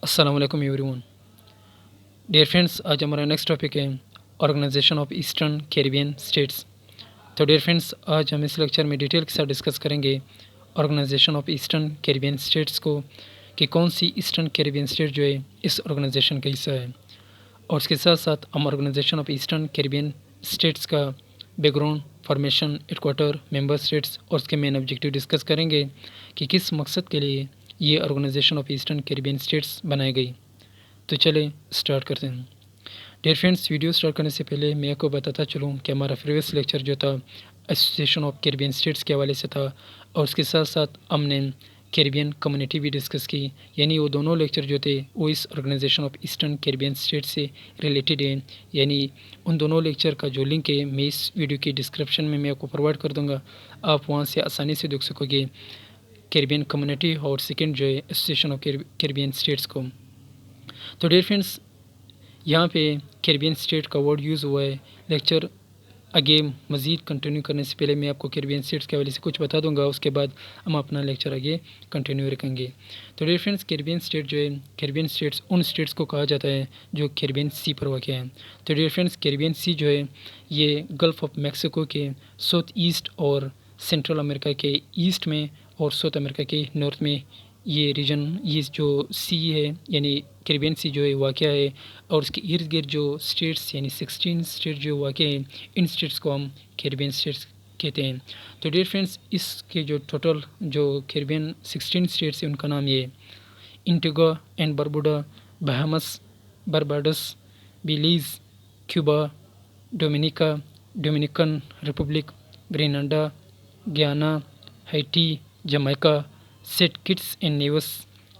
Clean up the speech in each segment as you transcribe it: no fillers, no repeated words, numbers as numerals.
अस्सलाम वालेकुम everyone. Dear friends, आज हमारा नेक्स्ट टॉपिक है Organisation of Eastern Caribbean States. तो डियर फ्रेंड्स, आज हम इस लेक्चर में डिटेल के साथ डिस्कस करेंगे Organisation of Eastern Caribbean States को, कि कौन सी ईस्टर्न कैरिबियन स्टेट जो है इस ऑर्गेनाइजेशन का हिस्सा है। और इसके साथ साथ हम Organisation of Eastern Caribbean States का background, formation, headquarter, member states और उसके मेन ऑब्जेक्टिव डिस्कस करेंगे कि किस मकसद के लिए ये Organisation of Eastern Caribbean States बनाई गई। तो चले स्टार्ट करते हैं। डियर फ्रेंड्स, वीडियो स्टार्ट करने से पहले मैं आपको बताता चलूँ कि हमारा प्रीवियस लेक्चर जो था एसोसिएशन ऑफ कैरिबियन स्टेट्स के हवाले से था, और उसके साथ साथ हमने कैरिबियन कम्युनिटी भी डिस्कस की। यानी वो दोनों लेक्चर जो थे वो इस Organisation of Eastern Caribbean States से रिलेटेड है। यानी उन दोनों लेक्चर का जो लिंक है मैं इस वीडियो की डिस्क्रिप्शन में मैं आपको प्रोवाइड कर दूँगा, आप वहाँ से आसानी से देख सकोगे कैरिबियन कम्युनिटी और सेकेंड जो है एसोसिएशन ऑफ कैरिबियन स्टेट्स को। तो डियर फ्रेंड्स, यहाँ पे कैरिबियन स्टेट का वर्ड यूज़ हुआ है। लेक्चर आगे मज़ीद कंटिन्यू करने से पहले मैं आपको कैरिबियन स्टेट्स के हवाले से कुछ बता दूंगा, उसके बाद हम अपना लेक्चर आगे कंटिन्यू रखेंगे। तो डियर फ्रेंड्स, कैरिबियन स्टेट जो है, कैरिबियन स्टेट्स उन स्टेट्स को कहा जाता है जो कैरिबियन सी पर वाक़ है। तो डियर फ्रेंड्स, कैरिबियन सी जो है ये गल्फ़ ऑफ मैक्सिको के साउथ ईस्ट और सेंट्रल अमेरिका के ईस्ट में और साउथ अमेरिका के नॉर्थ में ये रीजन, ये जो सी है यानी कैरिबियन सी जो है वाक़ है, और उसके इर्द गिर्द जो स्टेट्स यानी 16 स्टेट जो वाक़ हैं, इन स्टेट्स को हम कैरिबियन स्टेट्स कहते हैं। तो डियर फ्रेंड्स, इसके जो टोटल जो कैरिबियन 16 स्टेट्स हैं उनका नाम ये है: Antigua and Barbuda, Bahamas, Barbados, Belize, Cuba, Dominica, Dominican Republic, Grenada, Guyana, Haiti, Jamaica, Saint Kitts and Nevis,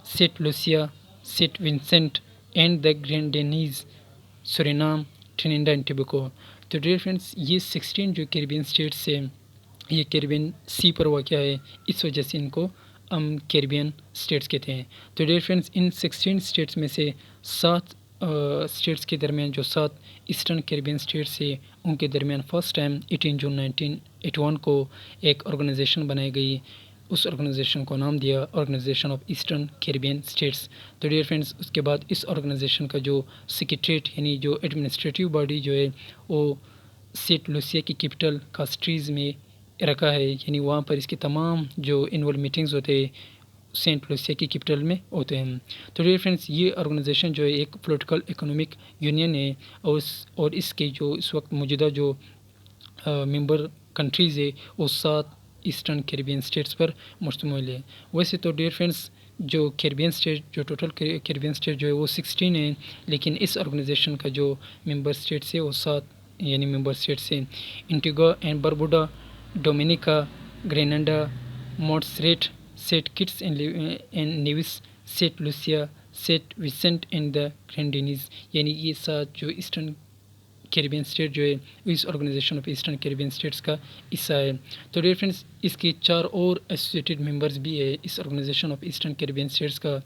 Saint Lucia, Saint Vincent and the Grenadines, Suriname, Trinidad and Tobago. तो dear friends, ये 16 जो Caribbean states हैं ये Caribbean सी पर वाक़ है, इस वजह से इनको हम कैरिबियन स्टेट्स कहते हैं। तो डियर फ्रेंड्स, इन 16 स्टेट्स में से 7 स्टेट्स के दरमियान जो 7 ईस्टर्न कैरिबियन स्टेट्स है उनके दरमियान फ़र्स्ट टाइम 18 जून 1981 को एक ऑर्गेनाइजेशन बनाई गई। उस ऑर्गेनाइजेशन को नाम दिया Organisation of Eastern Caribbean States. तो डियर फ्रेंड्स, उसके बाद इस ऑर्गेनाइजेशन का जो सेक्रेटरीट यानी जो एडमिनिस्ट्रेटिव बॉडी जो है वो सेंट लूसिया की कैपिटल कास्ट्रीज़ में रखा है। यानी वहाँ पर इसके तमाम जो इनवॉल्व मीटिंग्स होते हैं सेंट लूसिया की कैपिटल में होते हैं। तो डियर फ्रेंड्स, ये ऑर्गेनाइजेशन जो है एक पॉलिटिकल इकोनॉमिक यूनियन है, और इसके जो इस वक्त मौजूदा जो मेंबर कंट्रीज़ है वो 7 ईस्टर्न कैरिबियन स्टेट्स पर मुश्तमिल है। वैसे तो डियर फ्रेंड्स, जो कैरिबियन स्टेट जो टोटल कैरिबियन स्टेट जो है वो 16 है, लेकिन इस ऑर्गेनाइजेशन का जो मेंबर स्टेट्स है वो 7 यानी मेंबर स्टेट्स हैं: Antigua and Barbuda, Dominica, Grenada, Montserrat, Saint Kitts and Nevis, Saint Lucia, Saint Vincent and the Grenadines. यानी ये 7 जो ईस्टर्न कैरिबियन स्टेट जो है इस Organisation of Eastern Caribbean States का हिस्सा है। तो डियर फ्रेंड्स, इसके 4 और एसोसिएटेड मेंबर्स भी है इस Organisation of Eastern Caribbean States का।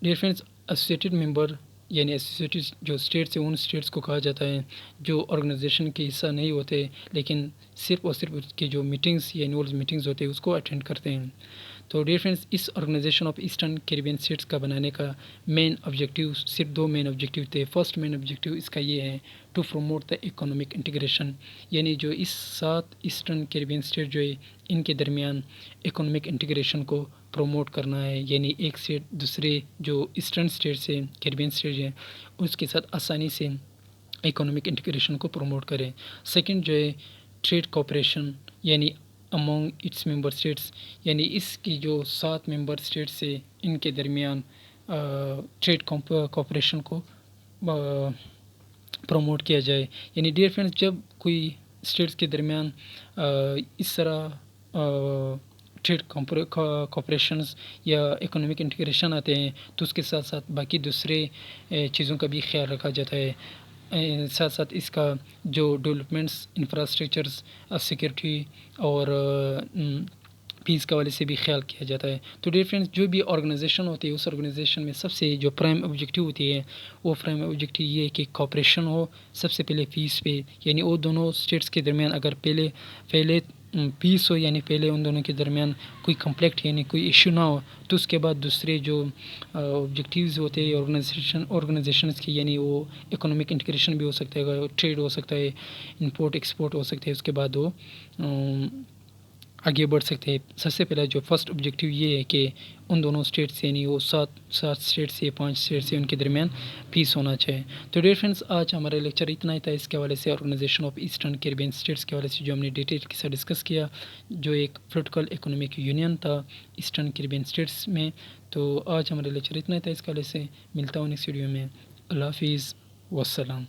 डियर फ्रेंड्स, एसोसिएटेड मेंबर यानी एसोसिएटेड जो स्टेट्स हैं उन स्टेट्स को कहा जाता है जो ऑर्गेनाइजेशन के हिस्सा नहीं होते, लेकिन सिर्फ और सिर्फ उसके जो मीटिंग्स या एनुअल मीटिंग्स होते हैं उसको अटेंड करते हैं। तो डियर फ्रेंड्स, इस Organisation of Eastern Caribbean States का बनाने का मेन ऑब्जेक्टिव, सिर्फ 2 मेन ऑब्जेक्टिव थे। फर्स्ट मेन ऑब्जेक्टिव इसका ये है to promote the economic integration, यानी जो इस 7 ईस्टर्न कैरिबियन स्टेट जो है इनके दरमियान इकोनॉमिक इंटीग्रेशन को प्रमोट करना है। यानी एक से दूसरे जो ईस्टर्न स्टेट्स हैं कैरिबियन स्टेट्स हैं उसके साथ आसानी से इकोनॉमिक इंटीग्रेशन को प्रमोट करें। सेकंड जो है ट्रेड कोऑपरेशन, यानी अमोंग इट्स मेंबर स्टेट्स, यानी इसकी जो 7 मेंबर स्टेट्स है इनके दरमियान ट्रेड कोऑपरेशन को प्रमोट किया जाए। यानी डियर फ्रेंड्स, जब कोई स्टेट्स के दरमियान इस तरह ट्रेड कोऑपरेशंस या इकोनॉमिक इंटीग्रेशन आते हैं तो उसके साथ साथ बाकी दूसरे चीज़ों का भी ख्याल रखा जाता है। साथ साथ इसका जो डेवलपमेंट्स, इंफ्रास्ट्रक्चर्स, सिक्योरिटी और पीस के हवाले से भी ख्याल किया जाता है। तो डियर फ्रेंड्स, जो भी ऑर्गेनाइजेशन होती है उस ऑर्गेनाइजेशन में सबसे जो प्राइम ऑब्जेक्टिव होती है वो प्राइम ऑब्जेक्टिव ये है कि कोऑपरेशन हो सबसे पहले पीस पे। यानी वो दोनों स्टेट्स के दरमियान अगर पहले पीस हो, यानी पहले उन दोनों के दरमियान कोई कॉन्फ्लिक्ट यानी कोई इशू ना हो, तो उसके बाद दूसरे जो ऑब्जेक्टिव्स होते हैं ऑर्गेनाइजेशंस के, यानी वो इकोनॉमिक इंटीग्रेशन भी हो सकता है, ट्रेड हो सकता है, इंपोर्ट एक्सपोर्ट हो सकते हैं, उसके बाद वो आगे बढ़ सकते हैं। सबसे पहला जो फर्स्ट ऑब्जेक्टिव ये है कि उन दोनों स्टेट से, यानी वो सात स्टेट से 5 स्टेट से, उनके दरमियान पीस होना चाहिए। तो डियर फ्रेंड्स, आज हमारा लेक्चर इतना ही था इसके हवाले से, Organisation of Eastern Caribbean States के हवाले से जो हमने डिटेल के साथ डिस्कस किया, जो एक पॉलिटिकल इकोनॉमिक यूनियन था ईस्टर्न कैरिबियन स्टेट्स में। तो आज हमारा लेक्चर इतना ही था इसके हवाले से। मिलता हूँ नेक्स्ट वीडियो में। अल्लाह हाफिज़, वस्सलाम।